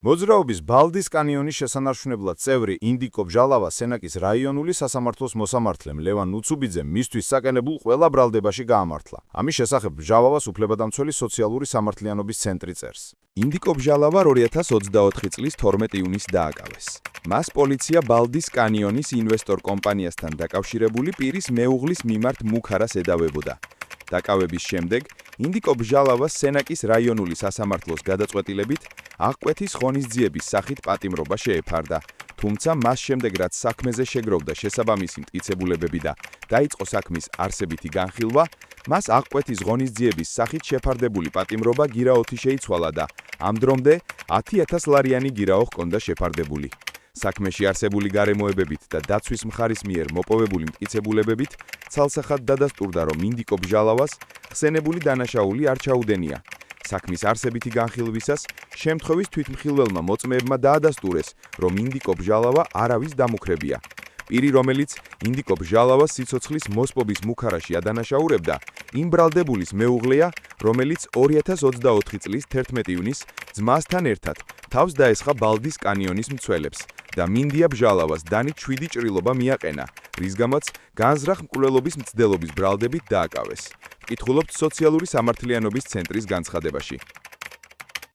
მოძრაობის ბალდის კანიონის შესანარჩუნებლად წევრი ინდიკო ბჟალავა სენაკის რაიონული სასამართლოს მოსამართლემ ლევან უცუბიძემ მისთვის საკენებულ ყველა ბრალდებაში გაამართლა. ამის შესახებ ბჟალავას უფლებადამცველი სოციალური სამართლიანობის ცენტრი წერს. ინდიკო ბჟალავა 2024 წლის 12 ივნისს დააკავეს. მას პოლიცია ბალდის კანიონის ინვესტორ კომპანიასთან დაკავშირებული პირის მეუღლის მიმართ მუქარას ედავებოდა. დაკავების შემდეგ ინდიკო ბჟალავას სენაკის რაიონული სასამართლოს გადაწყვეტილებით აღკვეთის ღონისძიების სახით პატიმრობა შეეფარდა, თუმცა მას შემდეგ რაც საქმეზე შეგროვდა შესაბამისი მტკიცებულებები და დაიწყო საქმის არსებითი განხილვა, მას აღკვეთის ღონისძიების სახით შეფარდებული პატიმრობა გირაოთი შეიცვალა და ამ დრომდე 10,000 ლარიანი გირაო ჰქონდა შეფარდებული. საქმეში არსებული გარემოებებით და დაცვის მხარის მიერ მოპოვებული მტკიცებულებებით ცალსახად დადასტურდა, რომ ინდიკო ბჟალავას ხსენებული დანაშაული არ ჩაუდენია. საქმის არსებითი განხილვისას შემთხვევის თვითმხილველმა მოწმეებმა დაადასტურეს, რომ ინდიკო ბჟალავა არავის დამუქრებია. პირი, რომელიც ინდიკო ბჟალავას სიცოცხლის მოსპობის მუქარაში ადანაშაურებდა, იმ ბრალდებულის მეუღლეა, რომელიც 2024 წლის 11 ივნისს ძმასთან ერთად თავს დაესხა ბალდის კანიონის მცველებს და მინდია ბჟალავას დანით 7 ჭრილობა მიაყენა, რის გამოც განზრახ მკვლელობის მცდელობის ბრალდებით დააკავეს. ვკითხულობთ სოციალური სამართლიანობის ცენტრის განცხადებაში.